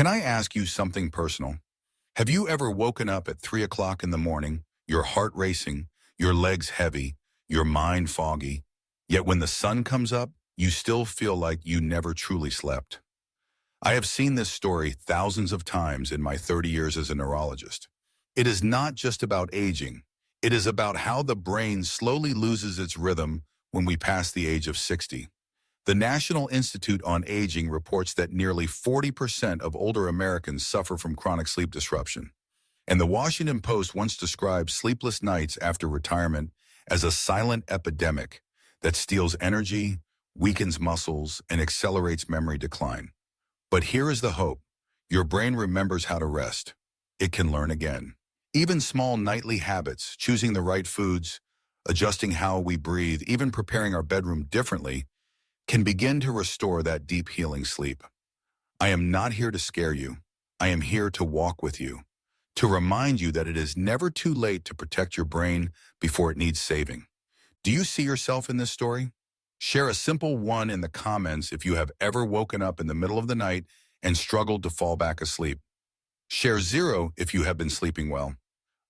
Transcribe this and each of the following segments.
Can I ask you something personal? Have you ever woken up at 3 o'clock in the morning, your heart racing, your legs heavy, your mind foggy, yet when the sun comes up, you still feel like you never truly slept? I have seen this story thousands of times in my 30 years as a neurologist. It is not just about aging. It is about how the brain slowly loses its rhythm when we pass the age of 60. The National Institute on Aging reports that nearly 40% of older Americans suffer from chronic sleep disruption. And the Washington Post once described sleepless nights after retirement as a silent epidemic that steals energy, weakens muscles, and accelerates memory decline. But here is the hope. Your brain remembers how to rest. It can learn again. Even small nightly habits, choosing the right foods, adjusting how we breathe, even preparing our bedroom differently, can begin to restore that deep healing sleep. I am not here to scare you. I am here to walk with you, to remind you that it is never too late to protect your brain before it needs saving. Do you see yourself in this story? Share a simple 1 in the comments if you have ever woken up in the middle of the night and struggled to fall back asleep. Share 0 if you have been sleeping well.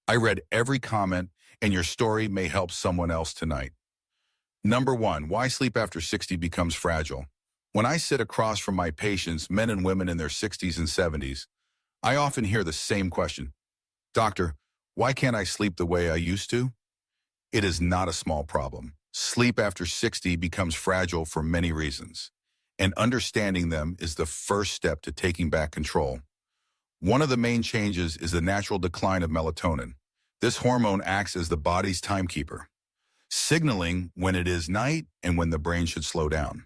I read every comment, and your story may help someone else tonight. Number 1, why sleep after 60 becomes fragile. When I sit across from my patients, men and women in their 60s and 70s, I often hear the same question. Doctor, why can't I sleep the way I used to? It is not a small problem. Sleep after 60 becomes fragile for many reasons, and understanding them is the first step to taking back control. One of the main changes is the natural decline of melatonin. This hormone acts as the body's timekeeper, signaling when it is night and when the brain should slow down.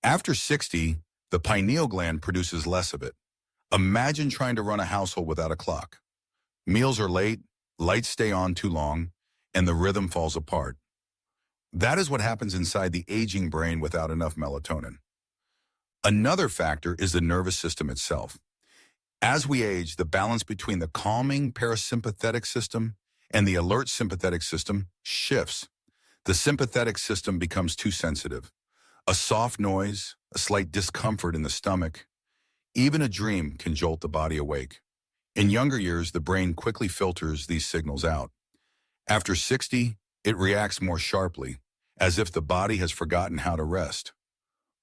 After 60, the pineal gland produces less of it. Imagine trying to run a household without a clock. Meals are late, lights stay on too long, and the rhythm falls apart. That is what happens inside the aging brain without enough melatonin. Another factor is the nervous system itself. As we age, the balance between the calming parasympathetic system and the alert sympathetic system shifts. The sympathetic system becomes too sensitive. A soft noise, a slight discomfort in the stomach, even a dream can jolt the body awake. In younger years, the brain quickly filters these signals out. After 60, it reacts more sharply, as if the body has forgotten how to rest.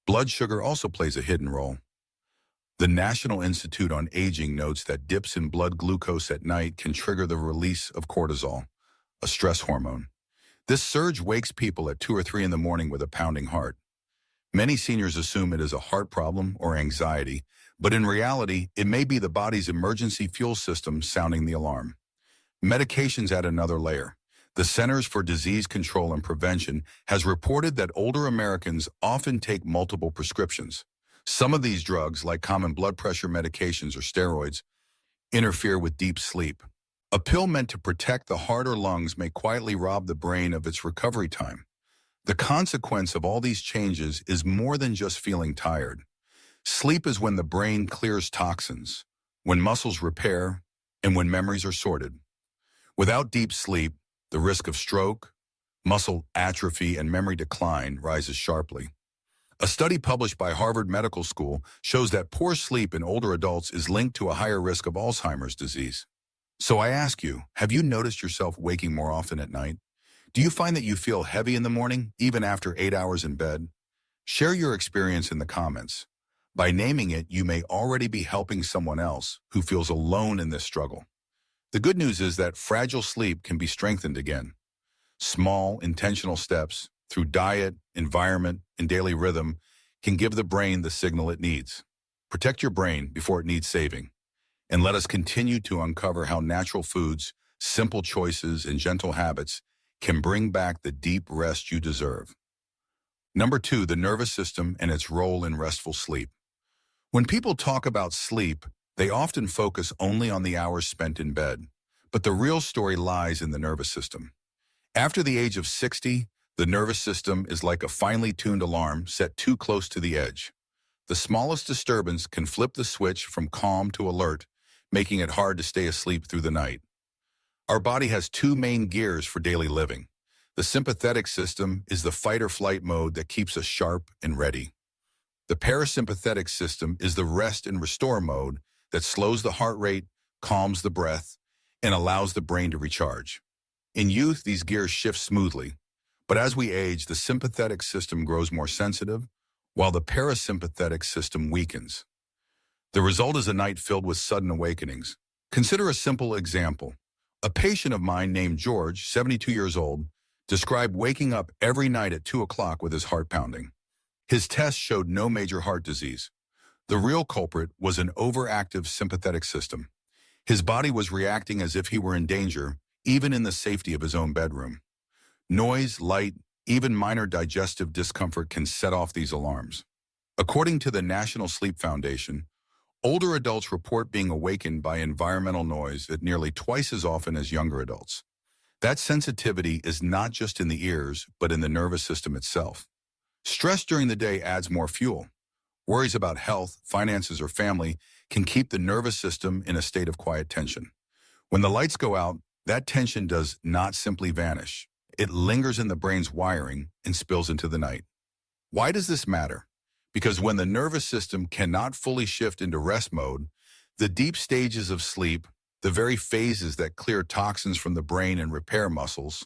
Blood sugar also plays a hidden role. The National Institute on Aging notes that dips in blood glucose at night can trigger the release of cortisol, a stress hormone. This surge wakes people at 2 or 3 in the morning with a pounding heart. Many seniors assume it is a heart problem or anxiety, but in reality, it may be the body's emergency fuel system sounding the alarm. Medications add another layer. The Centers for Disease Control and Prevention has reported that older Americans often take multiple prescriptions. Some of these drugs, like common blood pressure medications or steroids, interfere with deep sleep. A pill meant to protect the heart or lungs may quietly rob the brain of its recovery time. The consequence of all these changes is more than just feeling tired. Sleep is when the brain clears toxins, when muscles repair, and when memories are sorted. Without deep sleep, the risk of stroke, muscle atrophy, and memory decline rises sharply. A study published by Harvard Medical School shows that poor sleep in older adults is linked to a higher risk of Alzheimer's disease. So I ask you, have you noticed yourself waking more often at night? Do you find that you feel heavy in the morning, even after 8 hours in bed? Share your experience in the comments. By naming it, you may already be helping someone else who feels alone in this struggle. The good news is that fragile sleep can be strengthened again. Small, intentional steps through diet, environment, and daily rhythm can give the brain the signal it needs. Protect your brain before it needs saving. And let us continue to uncover how natural foods, simple choices, and gentle habits can bring back the deep rest you deserve. Number 2, the nervous system and its role in restful sleep. When people talk about sleep, they often focus only on the hours spent in bed. But the real story lies in the nervous system. After the age of 60, the nervous system is like a finely tuned alarm set too close to the edge. The smallest disturbance can flip the switch from calm to alert, making it hard to stay asleep through the night. Our body has 2 main gears for daily living. The sympathetic system is the fight or flight mode that keeps us sharp and ready. The parasympathetic system is the rest and restore mode that slows the heart rate, calms the breath, and allows the brain to recharge. In youth, these gears shift smoothly, but as we age, the sympathetic system grows more sensitive, while the parasympathetic system weakens. The result is a night filled with sudden awakenings. Consider a simple example. A patient of mine named George, 72 years old, described waking up every night at 2 o'clock with his heart pounding. His tests showed no major heart disease. The real culprit was an overactive sympathetic system. His body was reacting as if he were in danger, even in the safety of his own bedroom. Noise, light, even minor digestive discomfort can set off these alarms. According to the National Sleep Foundation, older adults report being awakened by environmental noise at nearly twice as often as younger adults. That sensitivity is not just in the ears, but in the nervous system itself. Stress during the day adds more fuel. Worries about health, finances, or family can keep the nervous system in a state of quiet tension. When the lights go out, that tension does not simply vanish. It lingers in the brain's wiring and spills into the night. Why does this matter? Because when the nervous system cannot fully shift into rest mode, the deep stages of sleep, the very phases that clear toxins from the brain and repair muscles,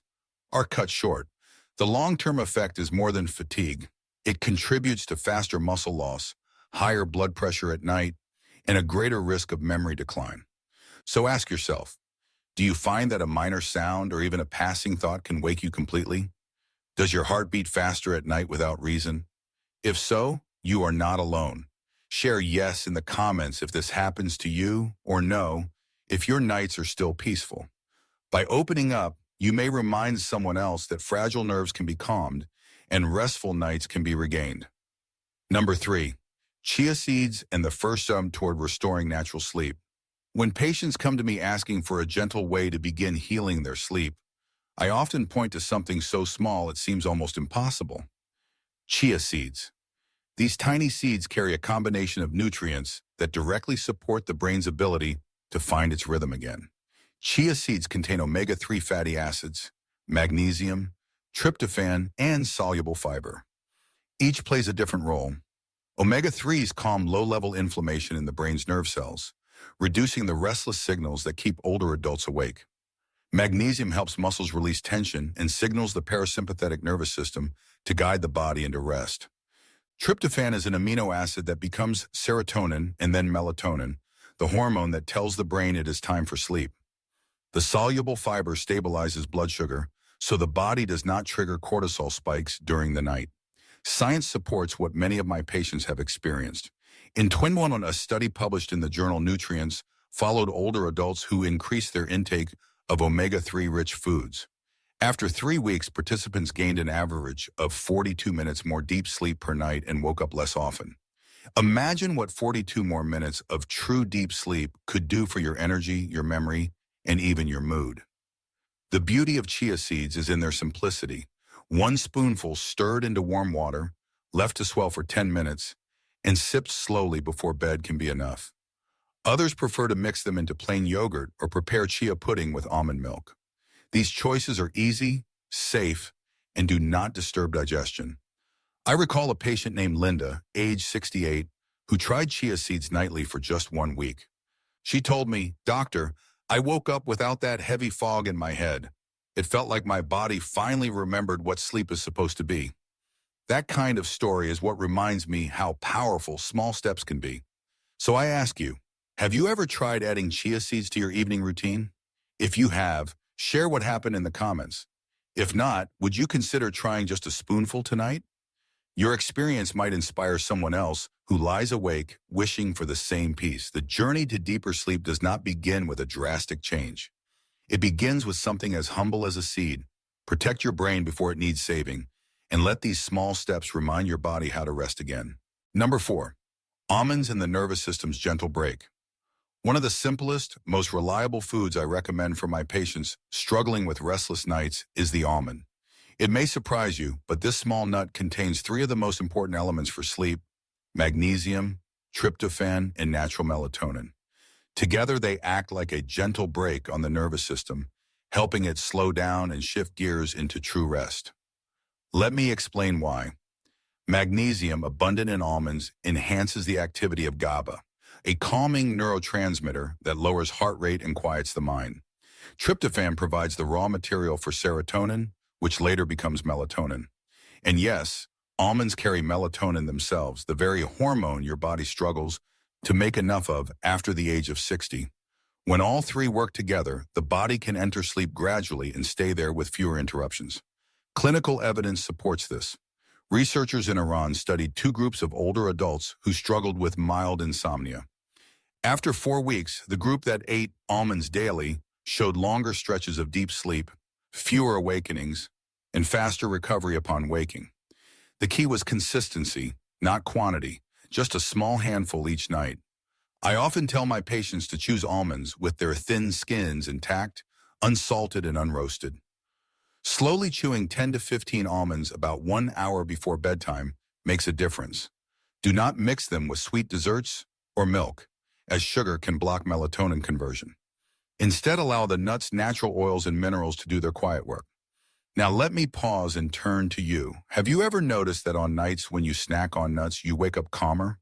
are cut short. The long-term effect is more than fatigue. It contributes to faster muscle loss, higher blood pressure at night, and a greater risk of memory decline. So ask yourself, do you find that a minor sound or even a passing thought can wake you completely? Does your heart beat faster at night without reason? If so, you are not alone. Share yes in the comments if this happens to you, or no if your nights are still peaceful. By opening up, you may remind someone else that fragile nerves can be calmed and restful nights can be regained. Number 3, chia seeds and the first step toward restoring natural sleep. When patients come to me asking for a gentle way to begin healing their sleep, I often point to something so small it seems almost impossible. Chia seeds. These tiny seeds carry a combination of nutrients that directly support the brain's ability to find its rhythm again. Chia seeds contain omega-3 fatty acids, magnesium, tryptophan, and soluble fiber. Each plays a different role. Omega-3s calm low-level inflammation in the brain's nerve cells, reducing the restless signals that keep older adults awake. Magnesium helps muscles release tension and signals the parasympathetic nervous system to guide the body into rest. Tryptophan is an amino acid that becomes serotonin and then melatonin, the hormone that tells the brain it is time for sleep. The soluble fiber stabilizes blood sugar, so the body does not trigger cortisol spikes during the night. Science supports what many of my patients have experienced. In 2021, a study published in the journal Nutrients followed older adults who increased their intake of omega-3 rich foods. After 3 weeks, participants gained an average of 42 minutes more deep sleep per night and woke up less often. Imagine what 42 more minutes of true deep sleep could do for your energy, your memory, and even your mood. The beauty of chia seeds is in their simplicity. 1 spoonful stirred into warm water, left to swell for 10 minutes, and sipped slowly before bed can be enough. Others prefer to mix them into plain yogurt or prepare chia pudding with almond milk. These choices are easy, safe, and do not disturb digestion. I recall a patient named Linda, age 68, who tried chia seeds nightly for just 1 week. She told me, "Doctor, I woke up without that heavy fog in my head. It felt like my body finally remembered what sleep is supposed to be." That kind of story is what reminds me how powerful small steps can be. So I ask you, have you ever tried adding chia seeds to your evening routine? If you have, share what happened in the comments. If not, would you consider trying just a spoonful tonight? Your experience might inspire someone else who lies awake wishing for the same peace. The journey to deeper sleep does not begin with a drastic change. It begins with something as humble as a seed. Protect your brain before it needs saving, and let these small steps remind your body how to rest again. Number 4, almonds and the nervous system's gentle break. One of the simplest, most reliable foods I recommend for my patients struggling with restless nights is the almond. It may surprise you, but this small nut contains 3 of the most important elements for sleep: magnesium, tryptophan, and natural melatonin. Together, they act like a gentle brake on the nervous system, helping it slow down and shift gears into true rest. Let me explain why. Magnesium, abundant in almonds, enhances the activity of GABA, a calming neurotransmitter that lowers heart rate and quiets the mind. Tryptophan provides the raw material for serotonin, which later becomes melatonin. And yes, almonds carry melatonin themselves, the very hormone your body struggles to make enough of after the age of 60. When all three work together, the body can enter sleep gradually and stay there with fewer interruptions. Clinical evidence supports this. Researchers in Iran studied two groups of older adults who struggled with mild insomnia. After 4 weeks, the group that ate almonds daily showed longer stretches of deep sleep, fewer awakenings, and faster recovery upon waking. The key was consistency, not quantity, just a small handful each night. I often tell my patients to choose almonds with their thin skins intact, unsalted and unroasted. Slowly chewing 10 to 15 almonds about 1 hour before bedtime makes a difference. Do not mix them with sweet desserts or milk, as sugar can block melatonin conversion. Instead, allow the nuts' natural oils and minerals to do their quiet work. Now let me pause and turn to you. Have you ever noticed that on nights when you snack on nuts, you wake up calmer?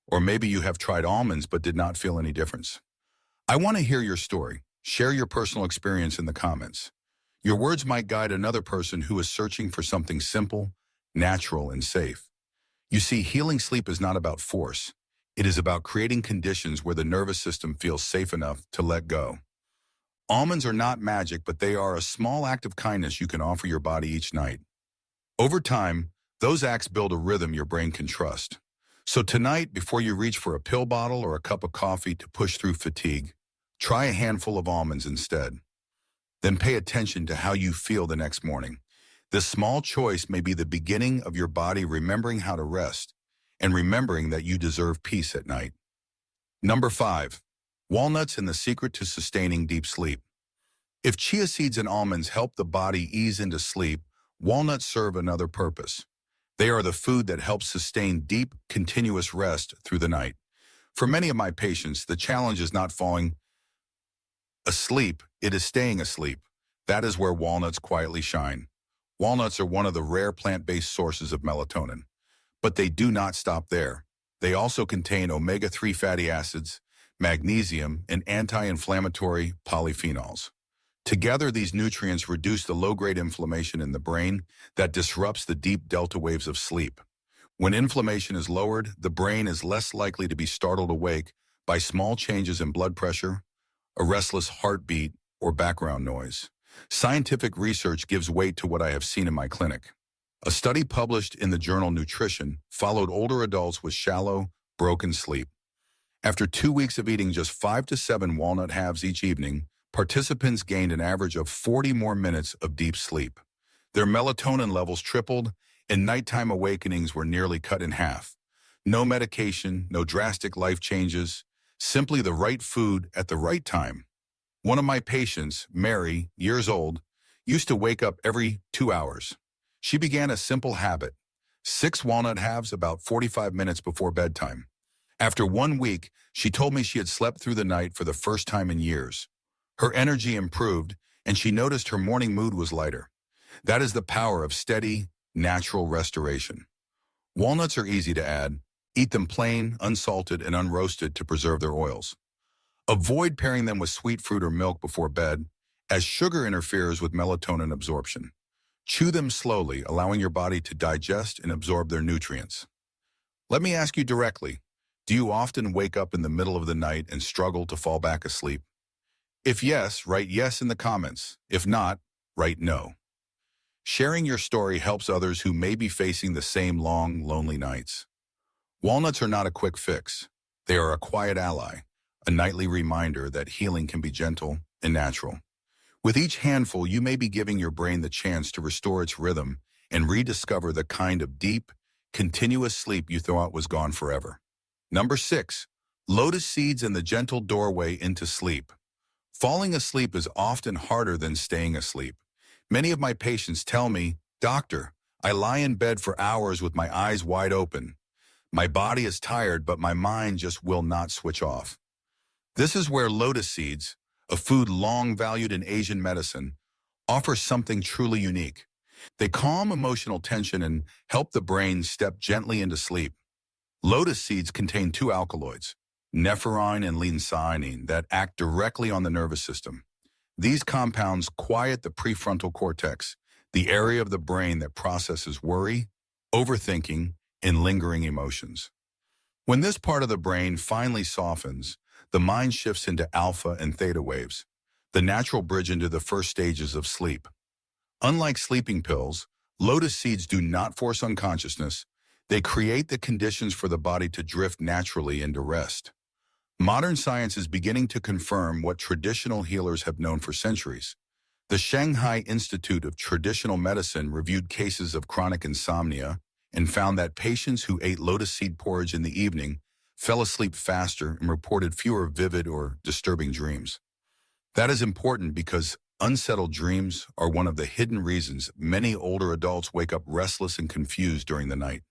Or maybe you have tried almonds but did not feel any difference. I want to hear your story. Share your personal experience in the comments. Your words might guide another person who is searching for something simple, natural, and safe. You see, healing sleep is not about force. It is about creating conditions where the nervous system feels safe enough to let go. Almonds are not magic, but they are a small act of kindness you can offer your body each night. Over time, those acts build a rhythm your brain can trust. So tonight, before you reach for a pill bottle or a cup of coffee to push through fatigue, try a handful of almonds instead. Then pay attention to how you feel the next morning. This small choice may be the beginning of your body remembering how to rest and remembering that you deserve peace at night. Number 5. Walnuts and the secret to sustaining deep sleep. If chia seeds and almonds help the body ease into sleep, walnuts serve another purpose. They are the food that helps sustain deep, continuous rest through the night. For many of my patients, the challenge is not falling asleep, it is staying asleep. That is where walnuts quietly shine. Walnuts are one of the rare plant-based sources of melatonin. But they do not stop there. They also contain omega-3 fatty acids, magnesium, and anti-inflammatory polyphenols. Together, these nutrients reduce the low-grade inflammation in the brain that disrupts the deep delta waves of sleep. When inflammation is lowered, the brain is less likely to be startled awake by small changes in blood pressure, a restless heartbeat, or background noise. Scientific research gives weight to what I have seen in my clinic. A study published in the journal Nutrition followed older adults with shallow, broken sleep. After 2 weeks of eating just 5 to 7 walnut halves each evening, participants gained an average of 40 more minutes of deep sleep. Their melatonin levels tripled, and nighttime awakenings were nearly cut in half. No medication, no drastic life changes, simply the right food at the right time. One of my patients, Mary, years old, used to wake up every 2 hours. She began a simple habit: 6 walnut halves about 45 minutes before bedtime. After 1 week, she told me she had slept through the night for the first time in years. Her energy improved, and she noticed her morning mood was lighter. That is the power of steady, natural restoration. Walnuts are easy to add. Eat them plain, unsalted, and unroasted to preserve their oils. Avoid pairing them with sweet fruit or milk before bed, as sugar interferes with melatonin absorption. Chew them slowly, allowing your body to digest and absorb their nutrients. Let me ask you directly, do you often wake up in the middle of the night and struggle to fall back asleep? If yes, write yes in the comments. If not, write no. Sharing your story helps others who may be facing the same long, lonely nights. Walnuts are not a quick fix. They are a quiet ally, a nightly reminder that healing can be gentle and natural. With each handful, you may be giving your brain the chance to restore its rhythm and rediscover the kind of deep, continuous sleep you thought was gone forever. Number 6. Lotus seeds and the gentle doorway into sleep. Falling asleep is often harder than staying asleep. Many of my patients tell me, "Doctor, I lie in bed for hours with my eyes wide open. My body is tired, but my mind just will not switch off." This is where lotus seeds, a food long valued in Asian medicine, offers something truly unique. They calm emotional tension and help the brain step gently into sleep. Lotus seeds contain two alkaloids, nephrine and leucine, that act directly on the nervous system. These compounds quiet the prefrontal cortex, the area of the brain that processes worry, overthinking, and lingering emotions. When this part of the brain finally softens, the mind shifts into alpha and theta waves, the natural bridge into the first stages of sleep. Unlike sleeping pills, lotus seeds do not force unconsciousness. They create the conditions for the body to drift naturally into rest. Modern science is beginning to confirm what traditional healers have known for centuries. The Shanghai Institute of Traditional Medicine reviewed cases of chronic insomnia and found that patients who ate lotus seed porridge in the evening fell asleep faster and reported fewer vivid or disturbing dreams. That is important because unsettled dreams are one of the hidden reasons many older adults wake up restless and confused during the night.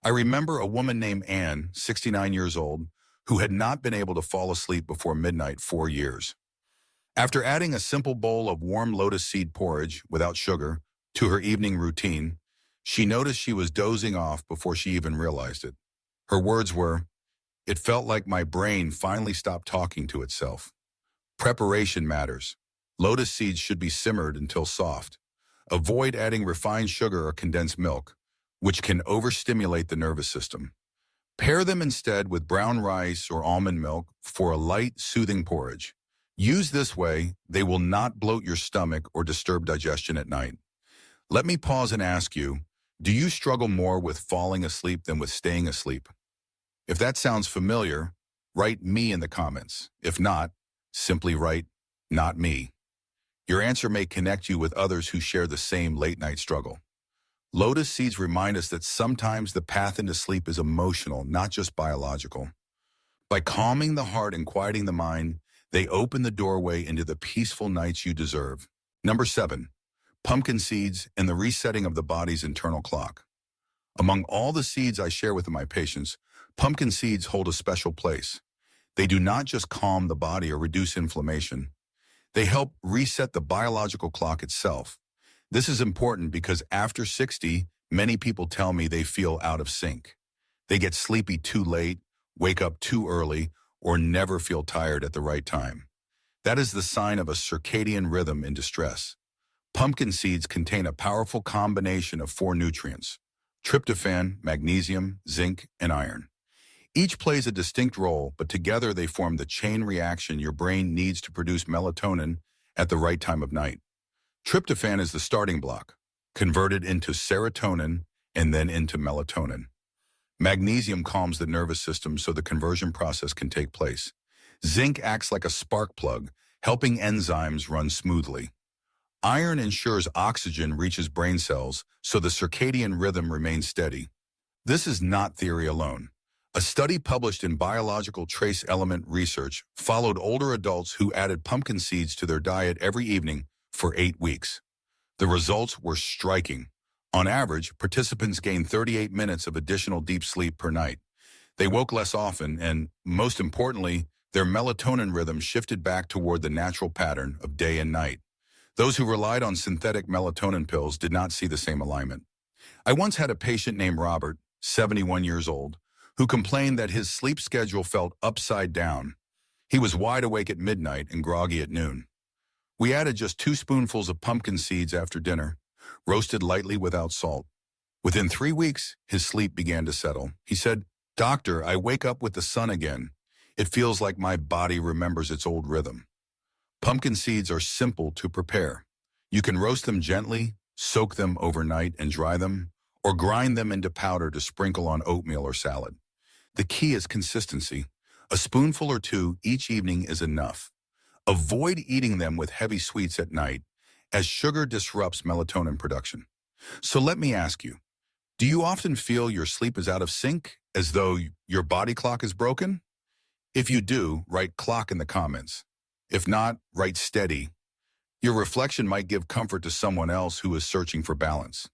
I remember a woman named Anne, 69 years old, who had not been able to fall asleep before midnight 4 years. After adding a simple bowl of warm lotus seed porridge without sugar to her evening routine, she noticed she was dozing off before she even realized it. Her words were, "It felt like my brain finally stopped talking to itself." Preparation matters. Lotus seeds should be simmered until soft. Avoid adding refined sugar or condensed milk, which can overstimulate the nervous system. Pair them instead with brown rice or almond milk for a light, soothing porridge. Use this way, they will not bloat your stomach or disturb digestion at night. Let me pause and ask you, do you struggle more with falling asleep than with staying asleep? If that sounds familiar, write me in the comments. If not, simply write, "Not me." Your answer may connect you with others who share the same late-night struggle. Lotus seeds remind us that sometimes the path into sleep is emotional, not just biological. By calming the heart and quieting the mind, they open the doorway into the peaceful nights you deserve. Number 7, pumpkin seeds and the resetting of the body's internal clock. Among all the seeds I share with my patients, pumpkin seeds hold a special place. They do not just calm the body or reduce inflammation. They help reset the biological clock itself. This is important because after 60, many people tell me they feel out of sync. They get sleepy too late, wake up too early, or never feel tired at the right time. That is the sign of a circadian rhythm in distress. Pumpkin seeds contain a powerful combination of 4 nutrients: tryptophan, magnesium, zinc, and iron. Each plays a distinct role, but together they form the chain reaction your brain needs to produce melatonin at the right time of night. Tryptophan is the starting block, converted into serotonin and then into melatonin. Magnesium calms the nervous system so the conversion process can take place. Zinc acts like a spark plug, helping enzymes run smoothly. Iron ensures oxygen reaches brain cells so the circadian rhythm remains steady. This is not theory alone. A study published in Biological Trace Element Research followed older adults who added pumpkin seeds to their diet every evening for 8 weeks. The results were striking. On average, participants gained 38 minutes of additional deep sleep per night. They woke less often and, most importantly, their melatonin rhythm shifted back toward the natural pattern of day and night. Those who relied on synthetic melatonin pills did not see the same alignment. I once had a patient named Robert, 71 years old, who complained that his sleep schedule felt upside down. He was wide awake at midnight and groggy at noon. We added just 2 spoonfuls of pumpkin seeds after dinner, roasted lightly without salt. Within 3 weeks, his sleep began to settle. He said, "Doctor, I wake up with the sun again. It feels like my body remembers its old rhythm." Pumpkin seeds are simple to prepare. You can roast them gently, soak them overnight and dry them, or grind them into powder to sprinkle on oatmeal or salad. The key is consistency. A spoonful or 2 each evening is enough. Avoid eating them with heavy sweets at night, as sugar disrupts melatonin production. So let me ask you, do you often feel your sleep is out of sync, as though your body clock is broken? If you do, write clock in the comments. If not, write steady. Your reflection might give comfort to someone else who is searching for balance.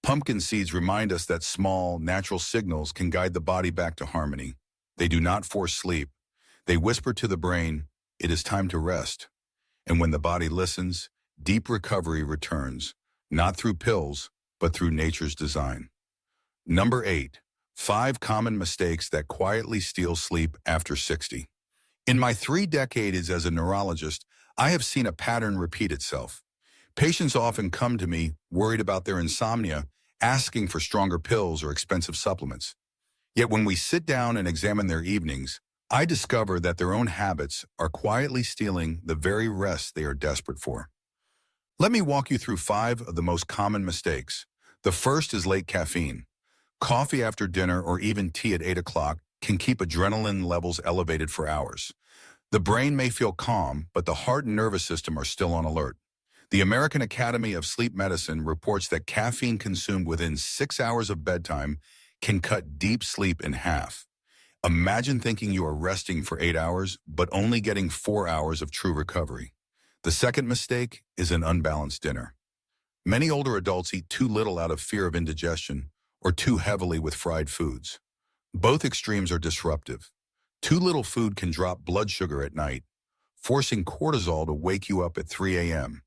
Pumpkin seeds remind us that small, natural signals can guide the body back to harmony. They do not force sleep. They whisper to the brain, "It is time to rest." And when the body listens, deep recovery returns, not through pills, but through nature's design. Number 8. 5 common mistakes that quietly steal sleep after 60. In my 3 decades as a neurologist, I have seen a pattern repeat itself. Patients often come to me worried about their insomnia, asking for stronger pills or expensive supplements. Yet when we sit down and examine their evenings, I discover that their own habits are quietly stealing the very rest they are desperate for. Let me walk you through 5 of the most common mistakes. The first is late caffeine. Coffee after dinner or even tea at 8 o'clock can keep adrenaline levels elevated for hours. The brain may feel calm, but the heart and nervous system are still on alert. The American Academy of Sleep Medicine reports that caffeine consumed within 6 hours of bedtime can cut deep sleep in half. Imagine thinking you are resting for 8 hours, but only getting 4 hours of true recovery. The second mistake is an unbalanced dinner. Many older adults eat too little out of fear of indigestion or too heavily with fried foods. Both extremes are disruptive. Too little food can drop blood sugar at night, forcing cortisol to wake you up at 3 a.m.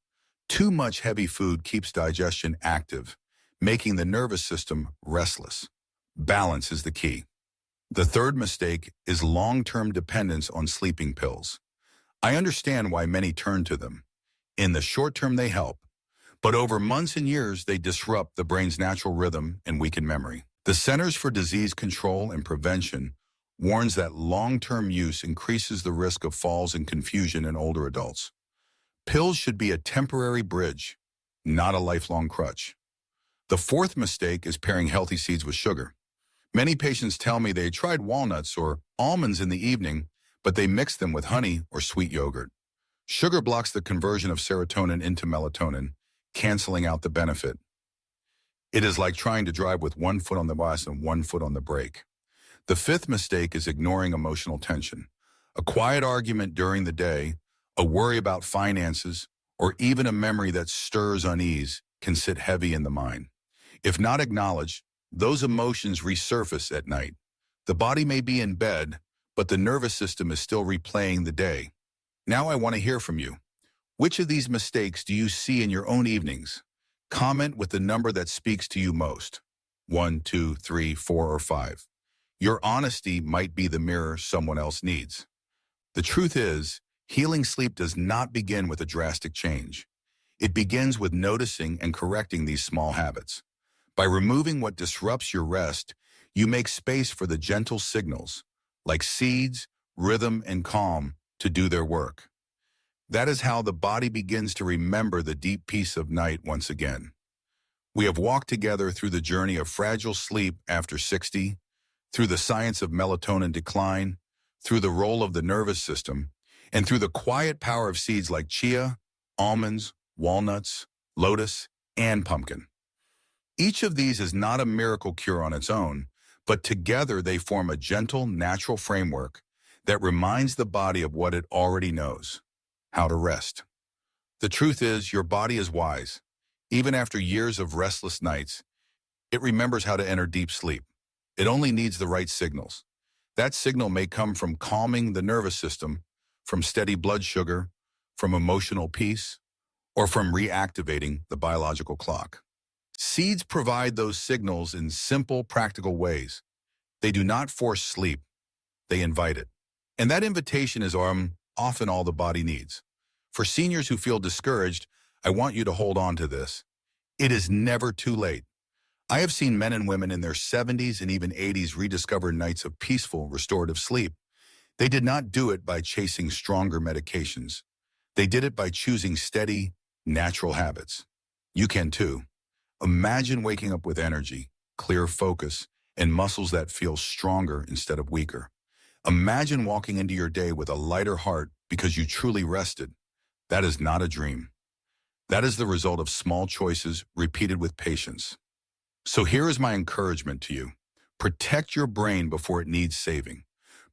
Too much heavy food keeps digestion active, making the nervous system restless. Balance is the key. The third mistake is long-term dependence on sleeping pills. I understand why many turn to them. In the short term, they help, but over months and years, they disrupt the brain's natural rhythm and weaken memory. The Centers for Disease Control and Prevention warns that long-term use increases the risk of falls and confusion in older adults. Pills should be a temporary bridge, not a lifelong crutch. The fourth mistake is pairing healthy seeds with sugar. Many patients tell me they tried walnuts or almonds in the evening, but they mixed them with honey or sweet yogurt. Sugar blocks the conversion of serotonin into melatonin, canceling out the benefit. It is like trying to drive with one foot on the gas and one foot on the brake. The fifth mistake is ignoring emotional tension. A quiet argument during the day, a worry about finances, or even a memory that stirs unease can sit heavy in the mind. If not acknowledged, those emotions resurface at night. The body may be in bed, but the nervous system is still replaying the day. Now I want to hear from you. Which of these mistakes do you see in your own evenings? Comment with the number that speaks to you most. 1, 2, 3, 4, or 5. Your honesty might be the mirror someone else needs. The truth is, healing sleep does not begin with a drastic change. It begins with noticing and correcting these small habits. By removing what disrupts your rest, you make space for the gentle signals, like seeds, rhythm, and calm, to do their work. That is how the body begins to remember the deep peace of night once again. We have walked together through the journey of fragile sleep after 60, through the science of melatonin decline, through the role of the nervous system, and through the quiet power of seeds like chia, almonds, walnuts, lotus, and pumpkin. Each of these is not a miracle cure on its own, but together they form a gentle, natural framework that reminds the body of what it already knows: how to rest. The truth is, your body is wise. Even after years of restless nights, it remembers how to enter deep sleep. It only needs the right signals. That signal may come from calming the nervous system, from steady blood sugar, from emotional peace, or from reactivating the biological clock. Seeds provide those signals in simple, practical ways. They do not force sleep, they invite it. And that invitation is often all the body needs. For seniors who feel discouraged, I want you to hold on to this. It is never too late. I have seen men and women in their 70s and even 80s rediscover nights of peaceful, restorative sleep. They did not do it by chasing stronger medications. They did it by choosing steady, natural habits. You can too. Imagine waking up with energy, clear focus, and muscles that feel stronger instead of weaker. Imagine walking into your day with a lighter heart because you truly rested. That is not a dream. That is the result of small choices repeated with patience. So here is my encouragement to you. Protect your brain before it needs saving.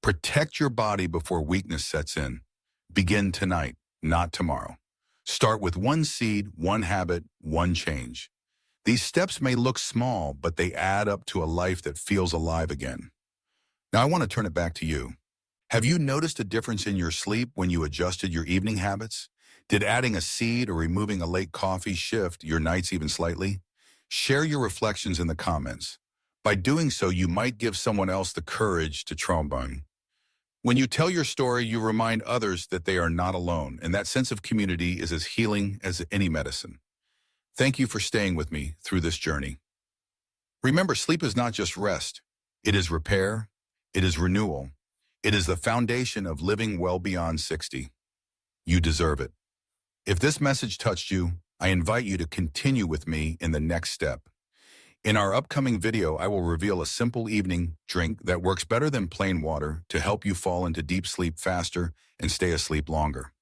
Protect your body before weakness sets in. Begin tonight, not tomorrow. Start with one seed, one habit, one change. These steps may look small, but they add up to a life that feels alive again. Now I want to turn it back to you. Have you noticed a difference in your sleep when you adjusted your evening habits? Did adding a seed or removing a late coffee shift your nights even slightly? Share your reflections in the comments. By doing so, you might give someone else the courage to trombone. When you tell your story, you remind others that they are not alone, and that sense of community is as healing as any medicine. Thank you for staying with me through this journey. Remember, sleep is not just rest. It is repair. It is renewal. It is the foundation of living well beyond 60. You deserve it. If this message touched you, I invite you to continue with me in the next step. In our upcoming video, I will reveal a simple evening drink that works better than plain water to help you fall into deep sleep faster and stay asleep longer.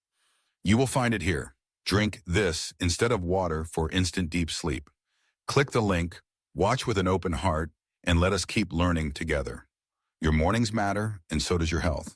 You will find it here. Drink this instead of water for instant deep sleep. Click the link, watch with an open heart, and let us keep learning together. Your mornings matter, and so does your health.